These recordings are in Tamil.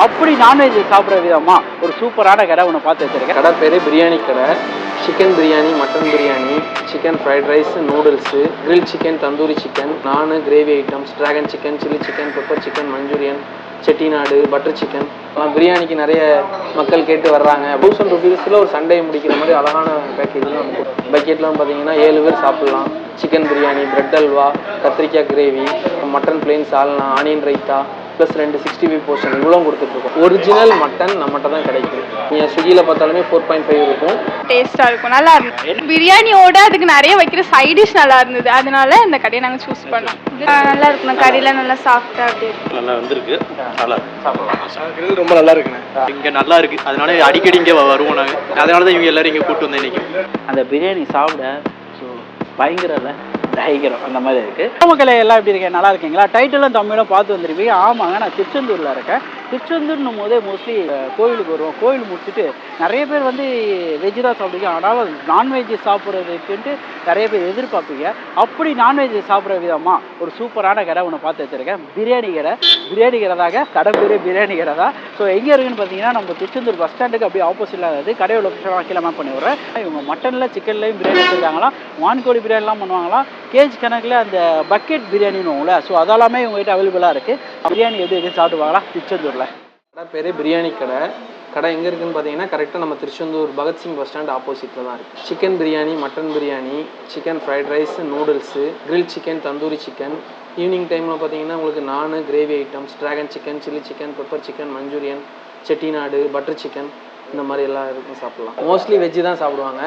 அப்படி நான்வெஜ் சாப்பிட்ற விதமா ஒரு சூப்பரான கடை ஒன்று பார்த்து வச்சிருக்கேன். கடை பேர் பிரியாணி கடை. Chicken biryani, mutton biryani, chicken fried rice, noodles, grill chicken, tandoori chicken, naan, gravy items, dragon chicken, chilli chicken, pepper chicken, Manchurian, Chettinad, butter chicken. பிரியாணிக்கு நிறைய மக்கள் கேட்டு வர்றாங்க. 1000 rupeesல ஒரு சண்டே முடிக்கிற மாதிரி அழகான பேக்கேஜில் நமக்கு பக்கெட்லாம் பார்த்தீங்கன்னா 7 பேர் சாப்பிட்லாம். சிக்கன் பிரியாணி, பிரெட் அல்வா, கத்திரிக்காய் கிரேவி, மட்டன் பிளெயின் சால்னா, ஆனியன் ரைத்தா ப்ளஸ் 2 65 போர்ஷன் இவ்வளோ கொடுத்துட்ருக்கோம். ஒரிஜினல் மட்டன் நம்மகிட்ட தான் கிடைக்கும். நீங்கள் ஸ்விக்கியில் பார்த்தாலுமே 4.5 இருக்கும். டேஸ்ட்டாக இருக்கும், நல்லா இருக்கும். பிரியாணியோட அதுக்கு நிறைய வைக்கிற சைட் டிஷ் நல்லா இருந்தது, அதனால இந்த கடையை நாங்கள் சூஸ் பண்ணோம். நல்லா இருக்கணும், கடையில் நல்லா சாஃப்டாக அப்படி இருக்கு. நல்லா வந்துருக்கு, நல்லா சாப்பிடலாம். ரொம்ப நல்லா இருக்குண்ணே. இங்கே நல்லா இருக்கு, அதனால அடிக்கடி இங்கே வருவோம் நாங்கள். அதனால தான் இவங்க எல்லாரும் இங்கே கூப்பிட்டு வந்தேன் இன்னைக்கு. அந்த பிரியாணி சாப்பிட ஸோ பயங்கர பயங்கரம் அந்த மாதிரி இருக்குது. மக்களே எல்லாம் எப்படி இருக்கேன், நல்லா இருக்கீங்களா? டைட்டிலும் தமிழும் பார்த்து வந்துருப்பீங்க. ஆமாங்க, நான் திருச்செந்தூரில் இருக்கேன். திருச்செந்தூர்னும் போதே மோஸ்ட்லி கோவிலுக்கு வருவோம். கோவில் முடிச்சுட்டு நிறைய பேர் வந்து வெஜ்ஜு தான் சாப்பிடுவீங்க, ஆனால் நான்வெஜ் சாப்பிட்றதுக்குன்ட்டு நிறைய பேர் எதிர்பார்ப்பீங்க. அப்படி நான்வெஜ் சாப்பிட்ற விதமாக ஒரு சூப்பரான கடை ஒன்று பார்த்து வச்சுருக்கேன். பிரியாணி கடை. பிரியாணி கடை தாங்க, கடை பேர் பிரியாணி கடை தான். ஸோ எங்கே இருக்குன்னு பார்த்தீங்கன்னா நம்ம திருச்செந்தூர் பஸ் ஸ்டாண்டுக்கு அப்படியே ஆப்போசிட்டில் இருக்குது. கடையோட லொக்கேஷன் கீழே மேப் பண்ணி விட்றேன். இவங்க மட்டனில் சிக்கன்லையும் பிரியாணி வச்சுருக்காங்களாம், வான்கோழி பிரியாணிலாம் பண்ணுவாங்களாம், கேஜ் கணக்கில் அந்த பக்கெட் பிரியாணின்னு ஸோ அதெல்லாமே இவங்ககிட்ட அவைலபிளாக இருக்குது. பிரியாணி எது சாப்பிடுவாங்களா திருச்செந்தூரில்? கடை பேர் பிரியாணி கடை. கடை எங்கே இருக்குதுன்னு பார்த்தீங்கன்னா கரெக்டாக நம்ம திருச்செந்தூர் பகத்சிங் பஸ் ஸ்டாண்ட் ஆப்போசிட்டில் தான் இருக்குது. Chicken biryani, mutton biryani, chicken fried rice, noodles, grill chicken, tandoori chicken. Evening டைமில் பார்த்தீங்கன்னா உங்களுக்கு நானு, gravy items, dragon chicken, chilli chicken, pepper chicken, Manchurian, Chettinad, butter chicken, இந்த மாதிரி எல்லாம் இருக்கும் சாப்பிட்லாம். மோஸ்ட்லி வெஜ்ஜு தான் சாப்பிடுவாங்க.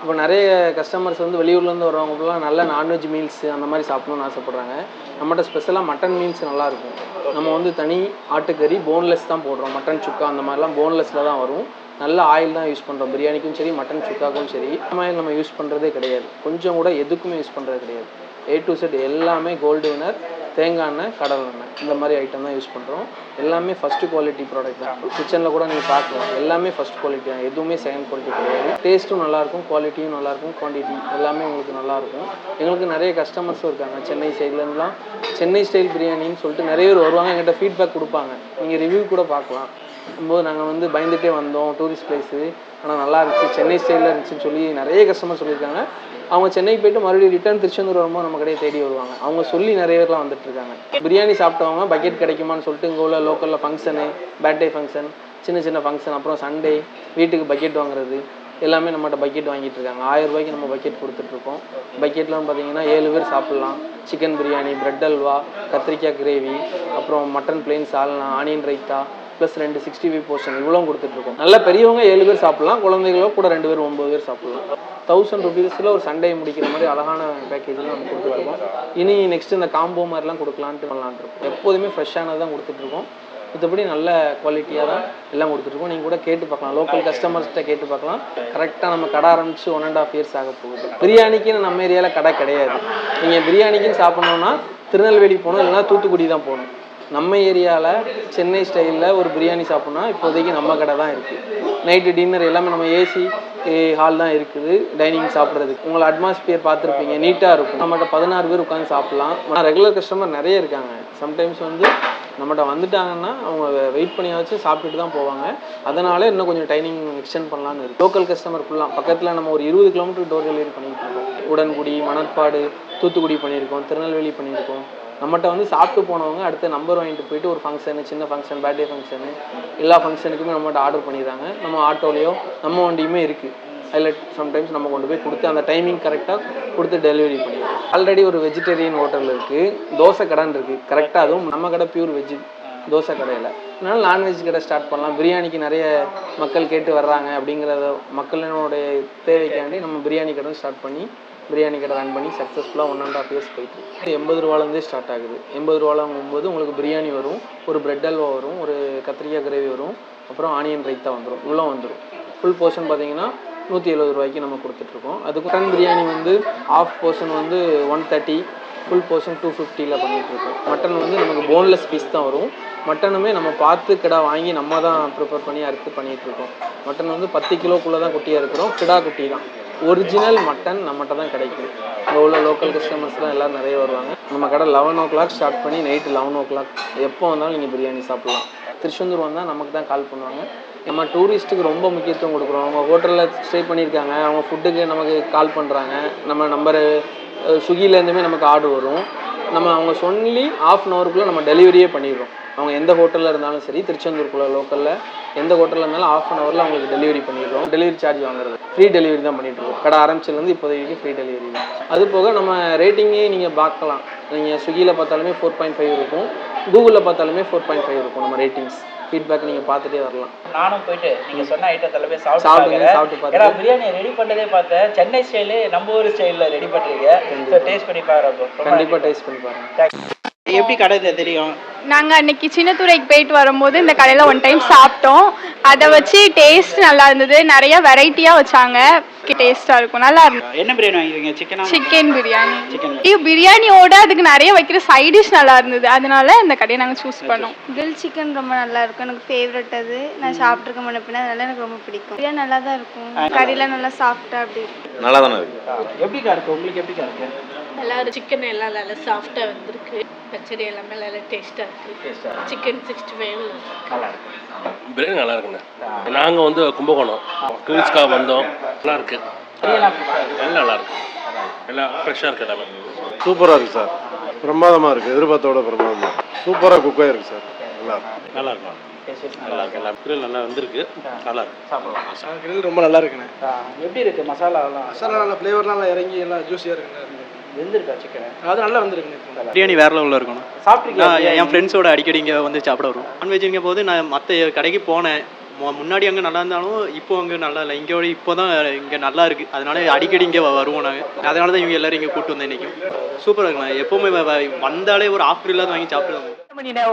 இப்போ நிறைய கஸ்டமர்ஸ் வந்து வெளியூர்லேருந்து வரவங்கலாம் நல்ல நான்வெஜ் மீல்ஸ் அந்த மாதிரி சாப்பிடணும்னு ஆசைப்பட்றாங்க. நம்மகிட்ட ஸ்பெஷலாக மட்டன் மீல்ஸ் நல்லாயிருக்கும். நம்ம வந்து தனி ஆட்டுக்கறி போன்லெஸ் தான் போடுறோம். மட்டன் சுக்கா அந்த மாதிரிலாம் போன்லெஸ்ஸில் தான் வரும். நல்ல ஆயில் தான் யூஸ் பண்ணுறோம். பிரியாணிக்கும் சரி, மட்டன் சுக்காக்கும் சரி, ஆயில் நம்ம யூஸ் பண்ணுறதே கிடையாது. கொஞ்சம் கூட எதுக்குமே யூஸ் பண்ணுறது கிடையாது. A to Z எல்லாமே கோல்டு வினர், தேங்காய் எண்ணெய், கடல் எண்ணெய், இந்த மாதிரி ஐட்டம் தான் யூஸ் பண்ணுறோம். எல்லாமே ஃபஸ்ட்டு குவாலிட்டி ப்ராடக்ட் தான். கிச்சனில் கூட நீங்கள் பார்க்கலாம், எல்லாமே ஃபஸ்ட் குவாலிட்டி தான், எதுவுமே செகண்ட் குவாலிட்டி கிடையாது. டேஸ்ட்டும் நல்லாயிருக்கும், குவாலிட்டியும் நல்லாயிருக்கும், குவான்டிட்டி எல்லாமே உங்களுக்கு நல்லாயிருக்கும். எங்களுக்கு நிறைய கஸ்டமர்ஸும் இருக்காங்க சென்னை சைட்லேருந்துலாம். சென்னை ஸ்டைல் பிரியாணின்னு சொல்லிட்டு நிறைய பேர் வருவாங்க, எங்கிட்ட ஃபீட்பேக் கொடுப்பாங்க. நீங்கள் ரிவ்யூ கூட பார்க்கலாம். போது நாங்கள் வந்து பயந்துகிட்டே வந்தோம், டூரிஸ்ட் பிளேஸு, ஆனால் நல்லா இருந்துச்சு, சென்னை ஸ்டைலில் இருந்துச்சுன்னு சொல்லி நிறைய கஸ்டமர் சொல்லியிருக்காங்க. அவங்க சென்னைக்கு போய்ட்டு மறுபடியும் ரிட்டர்ன் திருச்செந்தூர் வரும்போது நம்ம கடையை தேடி வருவாங்க. அவங்க சொல்லி நிறைய பேர்லாம் வந்துட்டு இருக்காங்க. பிரியாணி சாப்பிட்டவங்க பக்கெட் கிடைக்குமான்னு சொல்லிட்டு இங்கே உள்ள லோக்கலில் ஃபங்க்ஷனு, பர்த்டே ஃபங்க்ஷன், சின்ன சின்ன ஃபங்க்ஷன், அப்புறம் சண்டே வீட்டுக்கு பக்கெட் வாங்குறது எல்லாமே நம்மகிட்ட பக்கெட் வாங்கிட்டு இருக்காங்க. 1000 ரூபாய்க்கு நம்ம பக்கெட் கொடுத்துட்ருக்கோம். பக்கெட்லாம் பார்த்தீங்கன்னா 7 பேர் சாப்பிட்லாம். சிக்கன் பிரியாணி, பிரெட் அல்வா, கத்திரிக்காய் கிரேவி, அப்புறம் மட்டன் பிளெயின் சால்னா, ஆனியன் ரைத்தா ப்ளஸ் 2 65 போர்ஷன் இவ்வளோ கொடுத்துட்ருக்கோம். நல்லா பெரியவங்க 7 பேர் சாப்பிட்லாம், குழந்தைகளோ கூட 2 பேர் 9 பேர் சாப்பிட்லாம். 1000 rupeesல ஒரு சண்டே முடிக்கிற மாதிரி அழகான பேக்கேஜில் நம்ம கொடுத்துருக்கோம். இனி நெக்ஸ்ட் இந்த காம்போ மாதிரிலாம் கொடுக்கலான்ட்டு பண்ணலான்ட்ருக்கோம். எப்போதுமே ஃப்ரெஷ்ஷானது தான் கொடுத்துட்ருக்கோம். மற்றபடி நல்ல குவாலிட்டியாக தான் எல்லாம் கொடுத்துட்ருக்கோம். நீங்கள் கூட கேட்டு பார்க்கலாம், லோக்கல் கஸ்டமர்ஸ்கிட்ட கேட்டு பார்க்கலாம். கரெக்டாக நம்ம கடை ஆரம்பித்து 1.5 years ஆக போகுது. பிரியாணிக்குன்னு நம்ம ஏரியாவில் கடை கிடையாது. நீங்கள் பிரியாணிக்குன்னு சாப்பிட்ணுன்னா திருநெல்வேலி போகணும், இல்லைனா தூத்துக்குடி தான் போகணும். நம்ம ஏரியாவில் சென்னை ஸ்டைலில் ஒரு பிரியாணி சாப்பிட்னா இப்போதைக்கு நம்ம கடை தான் இருக்குது. நைட்டு டின்னர் எல்லாமே நம்ம ஏசி ஹால் தான் இருக்குது டைனிங் சாப்பிட்றதுக்கு. உங்களை அட்மாஸ்பியர் பார்த்துருப்பீங்க, நீட்டாக இருக்கும். நம்மகிட்ட 16 பேர் உட்காந்து சாப்பிட்லாம். ஆனால் ரெகுலர் கஸ்டமர் நிறைய இருக்காங்க. சம்டைம்ஸ் வந்து நம்மகிட்ட வந்துட்டாங்கன்னா அவங்க வெயிட் பண்ணியாச்சும் சாப்பிட்டுட்டு தான் போவாங்க. அதனால இன்னும் கொஞ்சம் டைனிங் எக்ஸ்டெண்ட் பண்ணலான்னு இருக்குது. லோக்கல் கஸ்டமர் ஃபுல்லாக பக்கத்தில் நம்ம ஒரு 20 கிலோமீட்டர் டோர் டெலிவரி பண்ணிகிட்டு இருக்கோம். உடன்குடி, மணற்பாடு, தூத்துக்குடி பண்ணியிருக்கோம், திருநெல்வேலி பண்ணியிருக்கோம். நம்மகிட்ட வந்து சாப்பிட்டு போனவங்க அடுத்த நம்பர் வாங்கிட்டு போயிட்டு ஒரு ஃபங்க்ஷனு, சின்ன ஃபங்க்ஷன், பர்த்டே ஃபங்க்ஷனு, எல்லா ஃபங்க்ஷனுக்குமே நம்மகிட்ட ஆர்டர் பண்ணிடுறாங்க. நம்ம ஆட்டோலையோ நம்ம வண்டியுமே இருக்குது. அதில் சம்டைம்ஸ் நம்ம கொண்டு போய் கொடுத்து அந்த டைமிங் கரெக்டாக கொடுத்து டெலிவரி பண்ணிடுவோம். ஆல்ரெடி ஒரு வெஜிடேரியன் ஹோட்டல் இருக்குது, தோசை கடைன்னு இருக்குது. கரெக்டாக அதுவும் நம்ம கடை பியூர் வெஜ்ஜு தோசை கடையில். அதனால நான்வெஜ் கடை ஸ்டார்ட் பண்ணலாம். பிரியாணிக்கு நிறைய மக்கள் கேட்டு வர்றாங்க அப்படிங்கிறத மக்களினுடைய தேவைக்காண்டி நம்ம பிரியாணி கடை ஸ்டார்ட் பண்ணி பிரியாணி கடை ரன் பண்ணி சக்ஸஸ்ஃபுல்லாக 1.5 years போயிட்டு 80 ரூபாலேருந்தே ஸ்டார்ட் ஆகுது. 80 ரூபாங்கும்போது உங்களுக்கு பிரியாணி வரும், ஒரு பிரெட் அல்வா வரும், ஒரு கத்திரிக்காய் கிரேவி வரும், அப்புறம் ஆனியன் ரைத்தா வந்துடும், இவ்வளோ வந்துடும். ஃபுல் போர்ஷன் பார்த்தீங்கன்னா 170 ரூபாய்க்கு நம்ம கொடுத்துட்ருக்கோம். அதுக்கு மட்டன் பிரியாணி வந்து ஆஃப் போர்ஷன் வந்து 130, ஃபுல் போர்ஷன் 250 பண்ணிகிட்ருக்கோம். மட்டன் வந்து நமக்கு போன்லெஸ் பீஸ் தான் வரும். மட்டனுமே நம்ம பார்த்து கிடா வாங்கி நம்ம தான் ப்ரிப்பேர் பண்ணி அறுத்து பண்ணிகிட்ருக்கோம். மட்டன் வந்து 10 கிலோக்குள்ளே தான் குட்டியாக இருக்கிறோம். கிடா குட்டி தான் ஒரிஜினல் மட்டன் நம்மகிட்ட தான் கிடைக்கும். இங்கே உள்ள லோக்கல் கஸ்டமர்ஸ்லாம் எல்லோரும் நிறைய வருவாங்க. நம்ம கடை 11 o'clock ஸ்டார்ட் பண்ணி நைட்டு 11 o'clock எப்போ வந்தாலும் நீங்கள் பிரியாணி சாப்பிட்லாம். திருச்செந்தூர் வந்தால் நமக்கு தான் கால் பண்ணுவாங்க. நம்ம டூரிஸ்ட்டுக்கு ரொம்ப முக்கியத்துவம் கொடுக்குறோம். அவங்க ஹோட்டலில் ஸ்டே பண்ணியிருக்காங்க, அவங்க ஃபுட்டுக்கு நமக்கு கால் பண்ணுறாங்க. நம்ம நம்பரு ஸ்விக்கிலேருந்துமே நமக்கு ஆர்டர் வரும். நம்ம அவங்க சொல்லி 1/2 hourக்குள்ளே நம்ம டெலிவரியே பண்ணிடுறோம். அவங்க எந்த ஹோட்டலில் இருந்தாலும் சரி, திருச்செந்தூருக்குள்ளே லோக்கலில் எந்த ஹோட்டலில் இருந்தாலும் 1/2 hourல அவங்களுக்கு டெலிவரி பண்ணிடுறோம். டெலிவரி சார்ஜ் வாங்குறது ஃப்ரீ டெலிவரி தான் பண்ணிட்டுருக்கோம். கடை ஆரம்பிச்சிலேருந்து இப்போதைக்கு ஃப்ரீ டெலிவரி தான். அது போக நம்ம ரேட்டிங்கே நீங்கள் பார்க்கலாம். நீங்கள் ஸ்விக்கியில் பார்த்தாலுமே 4.5 இருக்கும், கூகுளில் பார்த்தாலுமே 4.5 இருக்கும். நம்ம ரேட்டிங்ஸ் ஃபீட்பேக் நீங்கள் பார்த்துட்டே வரலாம். நானும் போயிட்டு நீங்கள் சொன்ன ஐட்டத்தில் போய் சாப்பிட்டு பார்த்து, ஏன்னா பிரியாணி ரெடி பண்ணதே பார்த்தேன். சென்னை ஸ்டைலு நம்ம ஊர் ஸ்டைலில் ரெடி பண்ணுறீங்க. டேஸ்ட் பண்ணி பாருங்க. கண்டிப்பாக டேஸ்ட் பண்ணி பாருங்கள். எப்படி கடை தெரியும்? நாங்கள் அன்னைக்கு சின்னத்துறைக்கு போயிட்டு வரும்போது இந்த கடையில் ஒன் டைம் சாப்பிட்டோம். அதை வச்சு டேஸ்ட் நல்லா இருந்தது. நிறைய வெரைட்டியாக வச்சாங்க, டேஸ்ட்டாக இருக்கும், நல்லா இருந்தது. என்ன பிரியாணி வாங்கிருக்கீங்க? சிக்கன் பிரியாணி. சிக்கன் பிரியாணியோட அதுக்கு நிறைய வைக்கிற சைட் டிஷ் நல்லா இருந்தது, அதனால இந்த கடையை நாங்கள் சூஸ் பண்ணோம். கிரில் சிக்கன் ரொம்ப நல்லா இருக்கும், எனக்கு ஃபேவரட் அது. நான் சாப்பிட்ருக்க முன்னப்பின்னா அதனால எனக்கு ரொம்ப பிடிக்கும். பிரியாணி நல்லா தான் இருக்கும், கறியெல்லாம் நல்லா சாஃப்டாக அப்படி இருக்கும். நல்லா தானே இருக்கு. எப்படிக்கா இருக்கு உங்களுக்கு? எப்படிக்கா இருக்கு? நல்லா சிக்கன் எல்லாம் நல்லா சாஃப்டாக வந்திருக்கு. பச்சடி எல்லாமே நல்லா டேஸ்ட்டாக இருக்குது. சிக்கன் 65 நல்லா இருக்கு. பிரியாணி நல்லா இருக்குங்க. நாங்கள் வந்து கும்பகோணம் டூரிஸ்ட்காக வந்தோம். நல்லா இருக்கு, எல்லாம் நல்லா இருக்கு, எல்லாம் ஃப்ரெஷ்ஷாக இருக்கு. எல்லாமே சூப்பராக இருக்குது சார், பிரமாதமாக இருக்குது. எதிர்பார்த்தோட பிரமாதமாக சூப்பராக குக் ஆகிருக்கு சார். நல்லா இருக்கு, நல்லா இருக்கும், நல்லா இருக்கு. எல்லாம் கிரில் நல்லா வந்திருக்கு, நல்லா இருக்கு. சாப்பிடலாம். கிரில் ரொம்ப நல்லா இருக்குண்ணே. எப்படி இருக்கு மசாலாலாம்? மசாலா நல்லா ஃப்ளேவர்லாம் நல்லா இறங்கி எல்லாம் ஜூஸியாக இருக்குண்ணே. வெந்திருக்கா சிக்கன்? அது நல்லா வந்துருக்குண்ணே. பிரியாணி வேற லெவலில் இருக்கணும். சாப்பிட்ருக்கீங்க? நான் என் ஃப்ரெண்ட்ஸோட அடிக்கடி இங்கே வந்து சாப்பிட வரும். நான்வெஜ்ங்க போது நான் மற்ற கடைக்கு போனேன். முன்னாடி அங்கே நல்லா இருந்தாலும் இப்போ அங்கே நல்லா இல்லை. இங்கே இப்போ தான் இங்கே நல்லா இருக்குது. அதனால அடிக்கடி இங்கே வருவோம் நாங்கள். அதனால தான் இவங்க எல்லோரும் இங்கே கூப்பிட்டு வந்தேன். இன்றைக்கும் சூப்பராக இருக்குண்ணா. எப்போவுமே வந்தாலே ஒரு ஆஃபர் இல்லாத வாங்கி சாப்பிடுவாங்க.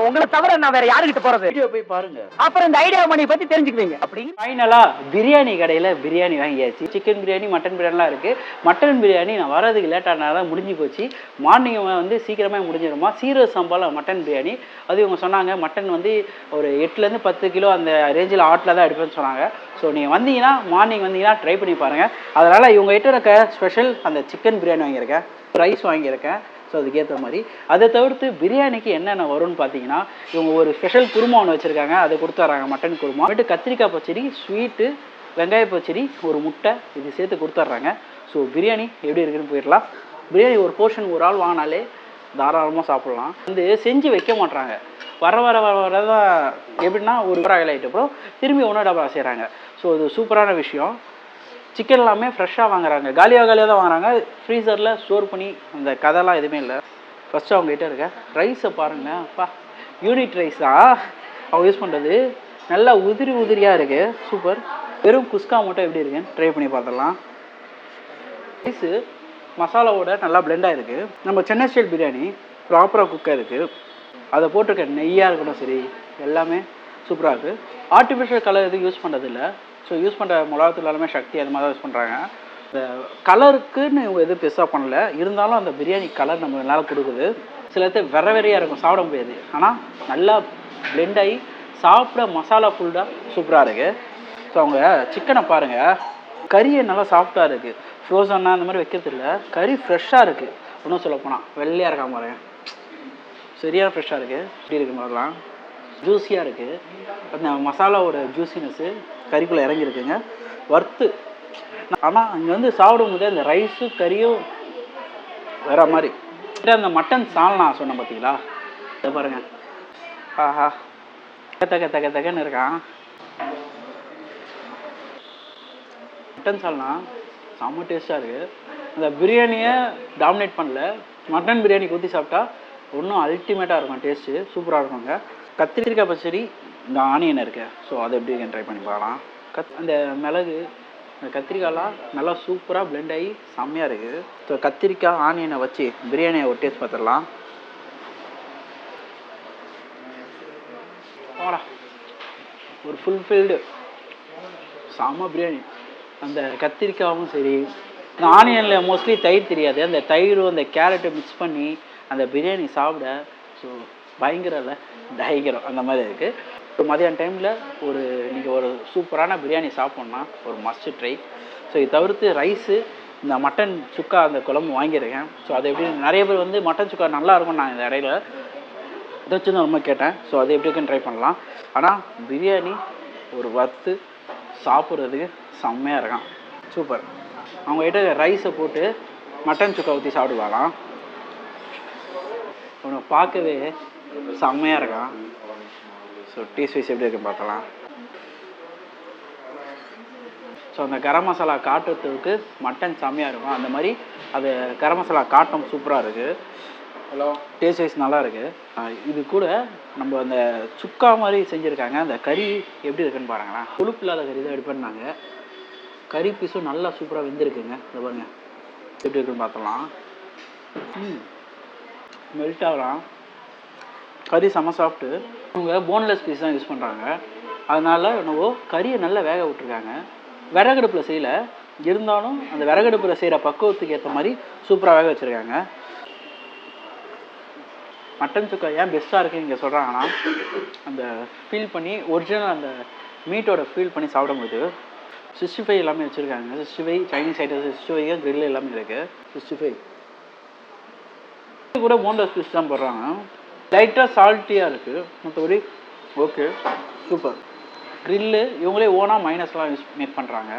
உங்களை தவிர நான் வேற யாருக்கிட்ட போறது? வீடியோ போய் பாருங்க, அப்புறம் இந்த ஐடியா மணி பத்தி தெரிஞ்சுக்குவீங்க. அப்படி ஃபைனலா பிரியாணி கடையில பிரியாணி வாங்கியாச்சு. சிக்கன் பிரியாணி, மட்டன் பிரியாணிலாம் இருக்கு. மட்டன் பிரியாணி நான் வரதுக்கு லேட்டானால தான் முடிஞ்சு போச்சு. மார்னிங் வந்து சீக்கிரமே முடிஞ்சிருமா. சீரக சம்பால மட்டன் பிரியாணி. அது இவங்க சொன்னாங்க மட்டன் வந்து ஒரு 8லேருந்து 10 கிலோ அந்த ரேஞ்சில் ஆட்டில் தான் எடுப்பேன்னு சொன்னாங்க. ஸோ நீங்கள் வந்தீங்கன்னா மார்னிங் வந்தீங்கன்னா ட்ரை பண்ணி பாருங்கள். அதனால் இவங்க கிட்ட இருக்க ஸ்பெஷல் அந்த சிக்கன் பிரியாணி வாங்கியிருக்கேன், ரைஸ் வாங்கியிருக்கேன். ஸோ அதுக்கேற்ற மாதிரி அதை தவிர்த்து பிரியாணிக்கு என்னென்ன வரும்னு பார்த்தீங்கன்னா இவங்க ஒரு ஸ்பெஷல் குருமா ஒன்று வச்சுருக்காங்க, அதை கொடுத்துட்றாங்க. மட்டன் குருமா விட்டு கத்திரிக்காய் பச்சடி, ஸ்வீட்டு, வெங்காய பச்சடி, ஒரு முட்டை, இது சேர்த்து கொடுத்துட்றாங்க. ஸோ பிரியாணி எப்படி இருக்குன்னு போயிடலாம். பிரியாணி ஒரு போர்ஷன் ஒரு ஆள் வாங்கினாலே தாராளமாக சாப்பிட்லாம். வந்து செஞ்சு வைக்க மாட்றாங்க. வர வர வர வர தான் எப்படின்னா ஒரு ஆயில் ஆகிட்டு அப்புறம் திரும்பி ஒன்று டபா செய்கிறாங்க. ஸோ இது சூப்பரான விஷயம். சிக்கன் எல்லாமே ஃப்ரெஷ்ஷாக வாங்குறாங்க, காலியாக தான் வாங்குறாங்க. ஃப்ரீசரில் ஸ்டோர் பண்ணி அந்த கதைலாம் எதுவுமே இல்லை. ஃபஸ்ட்டு அவங்ககிட்ட இருக்க ரைஸை பாருங்கள். அப்பா யூனிட் ரைஸ் தான் அவங்க யூஸ் பண்ணுறது. நல்லா உதிரி உதிரியாக இருக்குது, சூப்பர். வெறும் குஸ்கா மட்டும் எப்படி இருக்குன்னு ட்ரை பண்ணி பார்த்துடலாம். ரைஸு மசாலாவோட நல்லா பிளெண்டாக இருக்குது. நம்ம சென்னை ஸ்டைல் பிரியாணி ப்ராப்பராக குக்காக இருக்குது. அதை போட்டிருக்க நெய்யாக இருக்கணும், சரி, எல்லாமே சூப்பராக இருக்குது. ஆர்டிஃபிஷியல் கலர் எதுவும் யூஸ் பண்ணுறதில்ல. ஸோ யூஸ் பண்ணுற மிளகாத்தூள் எல்லாமே சக்தி அது மாதிரி தான் யூஸ் பண்ணுறாங்க. இந்த கலருக்குன்னு இவங்க எதுவும் பெருசாக பண்ணல. இருந்தாலும் அந்த பிரியாணி கலர் நம்ம நல்லா கொடுக்குது. சில இடத்துல வெறையாக இருக்கும், சாப்பிட முடியாது. ஆனால் நல்லா பிளெண்ட் ஆகி சாப்பிட மசாலா ஃபுல்லாக சூப்பராக இருக்குது. ஸோ அவங்க சிக்கனை பாருங்கள், கறியை நல்லா சாஃப்டாக இருக்குது. ஃப்ரோசன்னாக அந்த மாதிரி வைக்கிறது இல்லை, கறி ஃப்ரெஷ்ஷாக இருக்குது. இன்னும் சொல்ல போனால் வெள்ளையாக இருக்காம பாருங்க, சரியாக ஃப்ரெஷ்ஷாக இருக்குது. இப்படி இருக்கு மாதிரிலாம் ஜூஸியாக இருக்குது. அந்த மசாலாவோட ஜூஸினஸ்ஸு கறிக்குள்ளே இறங்கியிருக்குங்க, வறுத்து. ஆனால் அங்கே வந்து சாப்பிடும்போது அந்த ரைஸும் கறியும் வேற மாதிரி. அந்த மட்டன் சால்னா சொன்னேன் பார்த்தீங்களா, இதை பாருங்கள். ஆஹா, தகன்னு இருக்கான். மட்டன் சால்னா செம்ம டேஸ்ட்டாக இருக்குது. அந்த பிரியாணியை டாமினேட் பண்ணல, மட்டன் பிரியாணி ஊற்றி சாப்பிட்டா இன்னும் அல்டிமேட்டாக இருக்கும், டேஸ்ட்டு சூப்பராக இருக்குங்க. கத்திரிக்காய் பச்சடி, இந்த ஆனியன் இருக்குது. ஸோ அதை எப்படி ட்ரை பண்ணி பார்க்கலாம். அந்த மிளகு, அந்த கத்திரிக்காயெலாம் நல்லா சூப்பராக பிளெண்ட் ஆகி செம்மையாக இருக்குது. ஸோ கத்திரிக்காய் ஆனியனை வச்சு பிரியாணியை ஒரு டேஸ்ட் பார்த்துடலாம். ஒரு ஃபுல்ஃபில்டு செம்ம பிரியாணி. அந்த கத்திரிக்காயும் சரி, இந்த ஆனியனில் மோஸ்ட்லி தயிர் தெரியாது, அந்த தயிரும் அந்த கேரட்டை மிக்ஸ் பண்ணி அந்த பிரியாணி சாப்பிட ஸோ பயங்கர இல்லை பயங்கரம் அந்த மாதிரி இருக்குது. இப்போ மதியான டைமில் நீங்கள் ஒரு சூப்பரான பிரியாணி சாப்பிட்ணுன்னா ஒரு மஸ்ட் ட்ரை. ஸோ இது தவிர்த்து ரைஸு, இந்த மட்டன் சுக்கா அந்த குழம்பு வாங்கியிருக்கேன். ஸோ அது எப்படி நிறைய பேர் வந்து மட்டன் சுக்கா நல்லா இருக்கும் நான் இந்த இடையில இதை வச்சு தான் ரொம்ப கேட்டேன். ஸோ அது எப்படி இருக்குன்னு ட்ரை பண்ணலாம். ஆனால் பிரியாணி ஒரு வறுத்து சாப்பிட்றதுக்கு செம்மையாக இருக்கான், சூப்பர். அவங்ககிட்ட ரைஸை போட்டு மட்டன் சுக்கா ஊற்றி சாப்பிடுவாங்களாம். அவனை பார்க்கவே செம்மையாக இருக்கான். ஸோ டேஸ்ட் வைஸ் எப்படி இருக்குன்னு பார்க்கலாம். ஸோ அந்த கரம் மசாலா காட்டுறதுக்கு மட்டன் செம்மையாக இருக்கும். அந்த மாதிரி அது கரம் மசாலா காட்டும் சூப்பராக இருக்குது. ஹலோ, டேஸ்ட் வைஸ் நல்லா இருக்குது. இது கூட நம்ம அந்த சுக்கா மாதிரி செஞ்சுருக்காங்க. அந்த கறி எப்படி இருக்குன்னு பாருங்களேன். கொழுப்பு இல்லாத கறி தான் எடுப்பேன்னாங்க. கறி பீஸும் நல்லா சூப்பராக வெந்திருக்குங்க. இந்த பாருங்க எப்படி இருக்குன்னு பார்த்தலாம். மெல்ட் ஆகலாம். கறி செம்ம சாஃப்ட்டு. அவங்க போன்லெஸ் பீஸ் தான் யூஸ் பண்ணுறாங்க. அதனால் என்னவோ கறியை நல்லா வேக விட்டுருக்காங்க. விறகடுப்பில் செய்யல, இருந்தாலும் அந்த விறகடுப்பில் செய்கிற பக்குவத்துக்கு ஏற்ற மாதிரி சூப்பராக வேக வச்சுருக்காங்க. மட்டன் சுக்கா ஏன் பெஸ்ட்டாக இருக்குன்னு இங்கே சொல்கிறாங்கன்னா, அந்த ஃபீல் பண்ணி ஒரிஜினல் அந்த மீட்டோட ஃபீல் பண்ணி சாப்பிடும்போது 65 எல்லாமே வச்சுருக்காங்க. 65 சைனீஸ் ஐட்டம்ஸ், 65 கிரில் எல்லாமே இருக்குது. 65 கூட போன்லெஸ் பீஸ் தான் போடுறாங்க. லைட்டாக சால்ட்டியாக இருக்குது, மற்றபடி ஓகே சூப்பர். க்ரில்லு இவங்களே ஓனாக மைனஸ்லாம் யூஸ் மேக் பண்ணுறாங்க.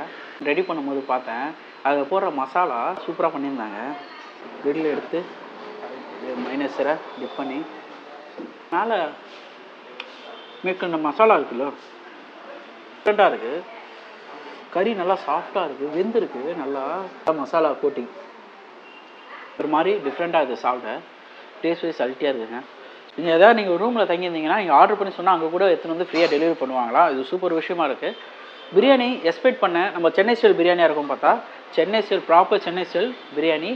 ரெடி பண்ணும்போது பார்த்தேன், அதில் போடுற மசாலா சூப்பராக பண்ணியிருந்தாங்க. க்ரில் எடுத்து மைனஸரை டிப் பண்ணி மேலே மேக் இந்த மசாலா இருக்குல்ல டிஃப்ரெண்ட்டாக இருக்குது. கறி நல்லா சாஃப்டாக இருக்குது, வெந்திருக்கு நல்லா. மசாலா கோட்டிங் ஒரு மாதிரி டிஃப்ரெண்ட்டாக இருக்குது. சாப்பிட டேஸ்ட் வைஸ் அல்ட்டியாக இருக்குதுங்க. நீங்கள் எதாவது நீங்கள் ரூமில் தங்கியிருந்தீங்கன்னா நீங்கள் ஆர்டர் பண்ணி சொன்னால் அங்கே கூட எடுத்துன்னு வந்து ஃப்ரீயாக டெலிவரி பண்ணுவாங்களா. இது சூப்பர் விஷயமா இருக்குது. பிரியாணி எக்ஸ்பெக்ட் பண்ணேன் நம்ம சென்னை ஸ்டைல் பிரியாணியாக இருக்கும். பார்த்தா Chennai style, proper Chennai style biryani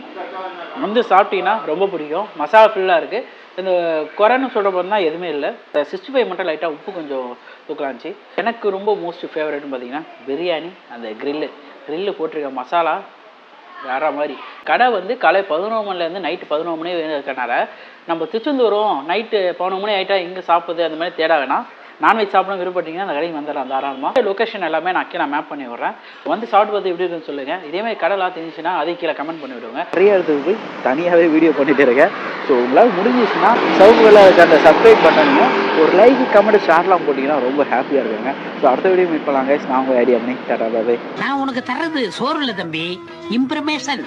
வந்து சாப்பிட்டீங்கன்னா ரொம்ப பிடிக்கும். மசாலா ஃபுல்லாக இருக்குது. இந்த குறைன்னு சொல்கிற போது தான் எதுவுமே இல்லை. 65 மட்டும் லைட்டாக உப்பு கொஞ்சம் தூக்கலாச்சு. எனக்கு ரொம்ப மோஸ்ட் ஃபேவரட்னு பார்த்தீங்கன்னா பிரியாணி, அந்த க்ரில்லு போட்டிருக்க மசாலா வேற மாதிரி. கடை வந்து காலை 11 மணிலேருந்து நைட்டு 11 மணி இருக்கனால நம்ம திருச்செந்தூரும் நைட்டு 11 மணி ஆகிட்டா இங்கே சாப்பிடுது அந்த மாதிரி தேட வேணாம். நான்வெஜ் சாப்பிடணும் விருப்பப்பட்டீங்கன்னா அந்த கடைக்கு வந்துடலாம் தாராளமாக. லொக்கேஷன் எல்லாமே நான் மேப் பண்ணி விட்றேன். வந்து சாப்பிட்டு பார்த்து எப்படி இருக்குன்னு சொல்லுங்கள். இதேமாதிரி கடைலாம் தெரிஞ்சுன்னா அதை கீழே கமெண்ட் பண்ணி விடுங்க. நிறைய இடத்துக்கு போய் தனியாகவே வீடியோ பண்ணிகிட்டு இருக்கேன். ஸோ உங்களால் முடிஞ்சிச்சுன்னா சவுக்குள்ள இருக்க அந்த சப்ஸ்கிரைப் பண்ணணும், ஒரு லைக் கமெண்ட் ஷேர்லாம் போட்டிங்கன்னா ரொம்ப ஹாப்பியாக இருக்குங்க. ஸோ அடுத்த வீடியோ மீட் பண்ணலாம் கைஸ். நான் உங்கள் ஐடியா பண்ணி டாடா பாய். நான் உனக்கு தர்றது சோறு இல்லை தம்பி, இம்ப்ரமேஷன்.